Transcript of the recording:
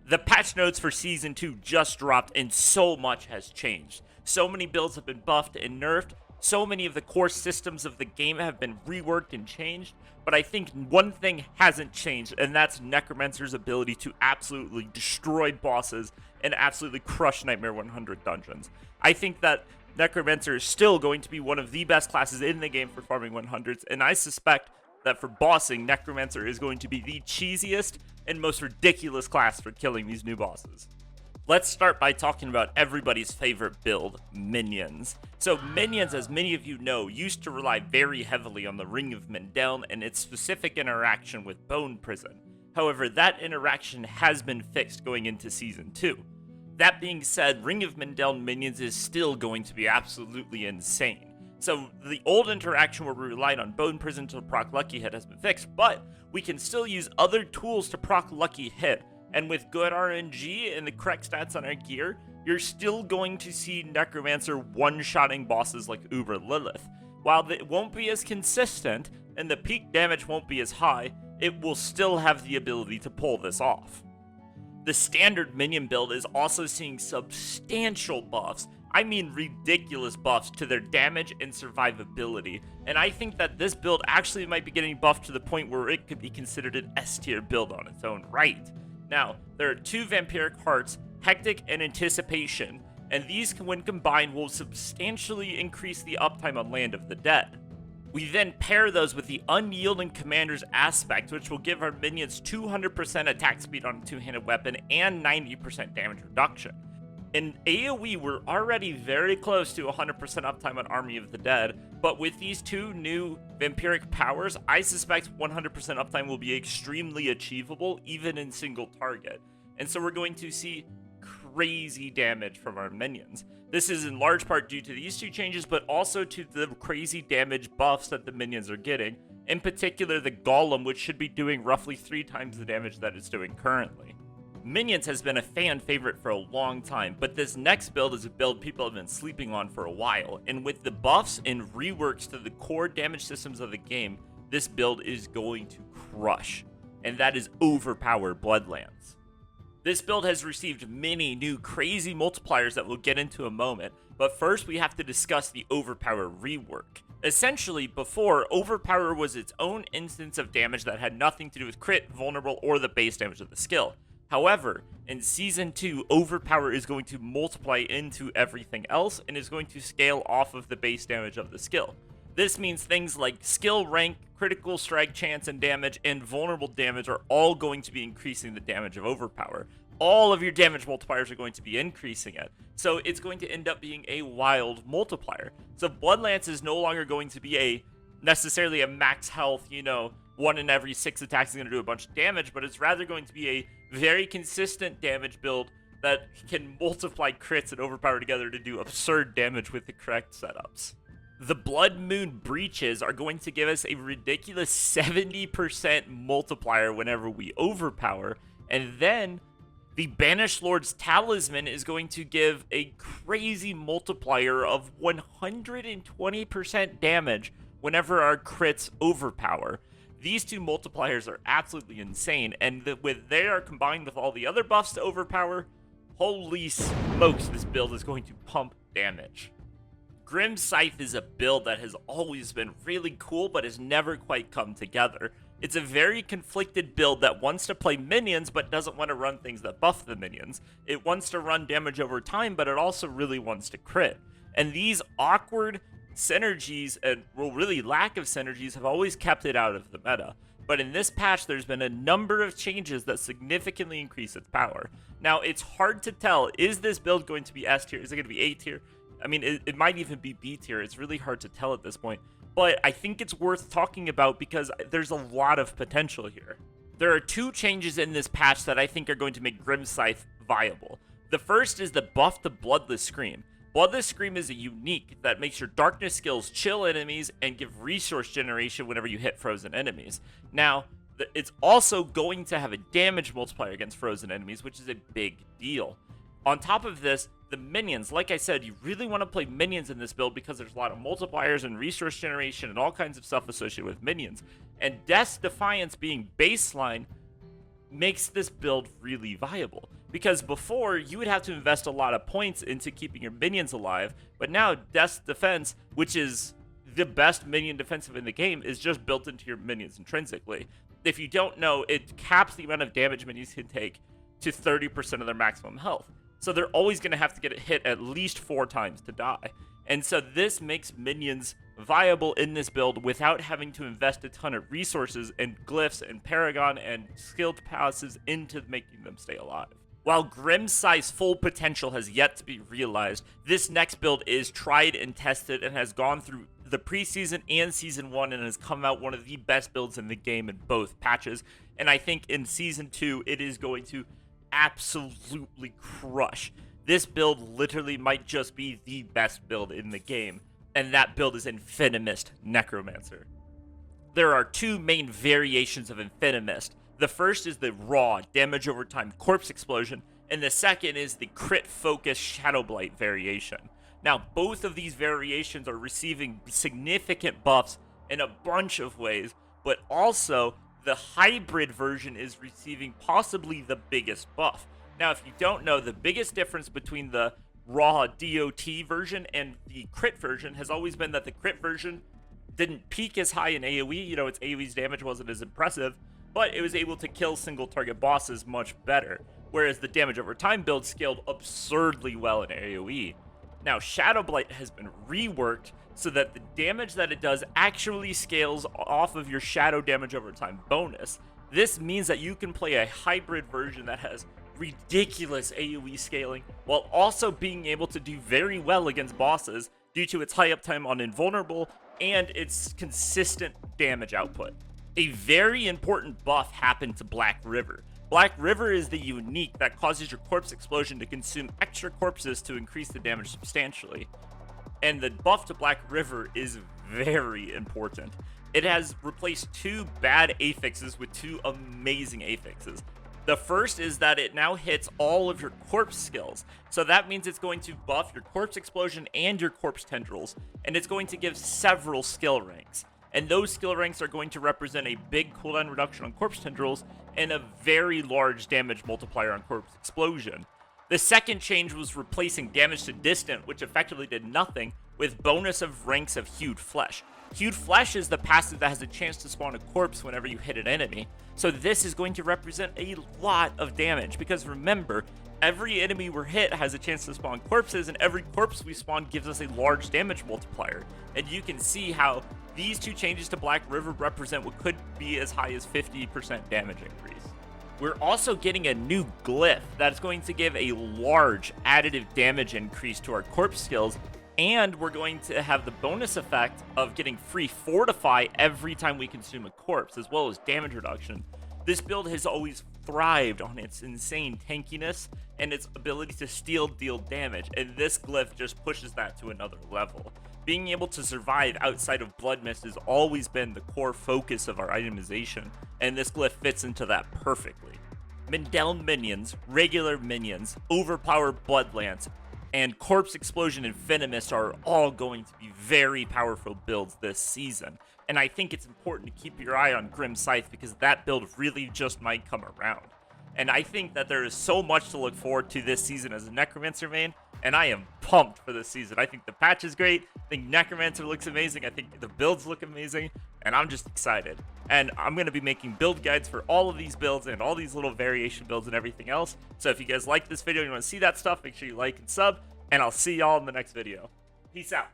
The patch notes for Season 2 just dropped, and so much has changed. So many builds have been buffed and nerfed, so many of the core systems of the game have been reworked and changed, but I think one thing hasn't changed, and that's Necromancer's ability to absolutely destroy bosses and absolutely crush Nightmare 100 dungeons. I think that Necromancer is still going to be one of the best classes in the game for farming 100s, and I suspect that for bossing, Necromancer is going to be the cheesiest and most ridiculous class for killing these new bosses. Let's start by talking about everybody's favorite build, Minions. So Minions, as many of you know, used to rely very heavily on the Ring of Mendel and its specific interaction with Bone Prison. However, that interaction has been fixed going into Season 2. That being said, Ring of Mendel Minions is still going to be absolutely insane. So the old interaction where we relied on Bone Prison to proc Lucky Hit has been fixed, but we can still use other tools to proc Lucky Hit. And with good RNG and the correct stats on our gear, you're still going to see Necromancer one-shotting bosses like Uber Lilith. While it won't be as consistent and the peak damage won't be as high, it will still have the ability to pull this off. The standard minion build is also seeing substantial buffs. I mean ridiculous buffs to their damage and survivability, and I think that this build actually might be getting buffed to the point where it could be considered an S tier build on its own right. Now, there are two Vampiric Hearts, Hectic and Anticipation, and these when combined will substantially increase the uptime on Land of the Dead. We then pair those with the Unyielding Commander's Aspect, which will give our minions 200% attack speed on a two-handed weapon and 90% damage reduction. In AoE, we're already very close to 100% uptime on Army of the Dead, but with these two new Vampiric powers, I suspect 100% uptime will be extremely achievable, even in single target. And so we're going to see crazy damage from our minions. This is in large part due to these two changes, but also to the crazy damage buffs that the minions are getting. In particular, the Golem, which should be doing roughly 3 times the damage that it's doing currently. Minions has been a fan favorite for a long time, but this next build is a build people have been sleeping on for a while, and with the buffs and reworks to the core damage systems of the game, this build is going to crush, and that is Overpower Bloodlands. This build has received many new crazy multipliers that we'll get into in a moment, but first we have to discuss the Overpower rework. Essentially, before, Overpower was its own instance of damage that had nothing to do with crit, vulnerable, or the base damage of the skill. However, in Season 2, Overpower is going to multiply into everything else and is going to scale off of the base damage of the skill. This means things like skill rank, critical strike chance and damage, and vulnerable damage are all going to be increasing the damage of Overpower. All of your damage multipliers are going to be increasing it. So it's going to end up being a wild multiplier. So Bloodlands is no longer going to be necessarily a max health, 1 in every 6 attacks is going to do a bunch of damage, but it's rather going to be a very consistent damage build that can multiply crits and Overpower together to do absurd damage with the correct setups. The Blood Moon Breaches are going to give us a ridiculous 70% multiplier whenever we Overpower, and then the Banished Lord's Talisman is going to give a crazy multiplier of 120% damage whenever our crits Overpower. These two multipliers are absolutely insane, and they are combined with all the other buffs to Overpower, holy smokes, this build is going to pump damage. Grim Scythe is a build that has always been really cool, but has never quite come together. It's a very conflicted build that wants to play minions, but doesn't want to run things that buff the minions. It wants to run damage over time, but it also really wants to crit. And these awkward synergies, and really lack of synergies, have always kept it out of the meta. But in this patch, there's been a number of changes that significantly increase its power. Now, it's hard to tell, is this build going to be S tier? Is it going to be A tier? I mean, it might even be B tier. It's really hard to tell at this point. But I think it's worth talking about because there's a lot of potential here. There are 2 changes in this patch that I think are going to make Grim Scythe viable. The first is the buff to Bloodless Scream. Bloodless Scream is a unique that makes your darkness skills chill enemies and give resource generation whenever you hit frozen enemies. Now, it's also going to have a damage multiplier against frozen enemies, which is a big deal. On top of this, the minions, like I said, you really want to play minions in this build because there's a lot of multipliers and resource generation and all kinds of stuff associated with minions. And Death's Defiance being baseline makes this build really viable. Because before, you would have to invest a lot of points into keeping your minions alive, but now Death's Defense, which is the best minion defensive in the game, is just built into your minions intrinsically. If you don't know, it caps the amount of damage minions can take to 30% of their maximum health. So they're always going to have to get hit at least 4 times to die. And so this makes minions viable in this build without having to invest a ton of resources and glyphs and paragon and skilled passes into making them stay alive. While Scythe's full potential has yet to be realized, this next build is tried and tested and has gone through the preseason and Season 1 and has come out one of the best builds in the game in both patches. And I think in Season 2, it is going to absolutely crush. This build literally might just be the best build in the game, and that build is Infinus Necromancer. There are 2 main variations of Infinus. The first is the raw damage over time corpse explosion, and the second is the crit focus Shadow Blight variation. Now, both of these variations are receiving significant buffs in a bunch of ways, but also the hybrid version is receiving possibly the biggest buff. Now, if you don't know, the biggest difference between the raw DOT version and the crit version has always been that the crit version didn't peak as high in AoE. You know, its AoE's damage wasn't as impressive, but it was able to kill single target bosses much better, whereas the damage over time build scaled absurdly well in AoE. Now, Shadow Blight has been reworked so that the damage that it does actually scales off of your shadow damage over time bonus. This means that you can play a hybrid version that has ridiculous AoE scaling while also being able to do very well against bosses due to its high uptime on invulnerable and its consistent damage output. A very important buff happened to Black River. Black River is the unique that causes your corpse explosion to consume extra corpses to increase the damage substantially. And the buff to Black River is very important. It has replaced 2 bad affixes with 2 amazing affixes. The first is that it now hits all of your corpse skills. So that means it's going to buff your corpse explosion and your corpse tendrils, and it's going to give several skill ranks. And those skill ranks are going to represent a big cooldown reduction on corpse tendrils and a very large damage multiplier on corpse explosion. The second change was replacing damage to distant, which effectively did nothing, with bonus of ranks of Hewed Flesh. Hewed Flesh is the passive that has a chance to spawn a corpse whenever you hit an enemy. So this is going to represent a lot of damage, because remember, every enemy we're hit has a chance to spawn corpses, and every corpse we spawn gives us a large damage multiplier. And you can see how these 2 changes to Black River represent what could be as high as 50% damage increase. We're also getting a new glyph that's going to give a large additive damage increase to our corpse skills, and we're going to have the bonus effect of getting free Fortify every time we consume a corpse, as well as damage reduction. This build has always thrived on its insane tankiness and its ability to deal damage, and this glyph just pushes that to another level. Being able to survive outside of Blood Mist has always been the core focus of our itemization, and this glyph fits into that perfectly. Mindell minions, regular minions, overpowered Bloodlands, and Corpse Explosion and Infinus are all going to be very powerful builds this season. And I think it's important to keep your eye on Scythe because that build really just might come around. And I think that there is so much to look forward to this season as a Necromancer main, and I am pumped for this season. I think the patch is great, I think Necromancer looks amazing, I think the builds look amazing, and I'm just excited. And I'm going to be making build guides for all of these builds and all these little variation builds and everything else. So if you guys like this video and you want to see that stuff, make sure you like and sub, and I'll see y'all in the next video. Peace out.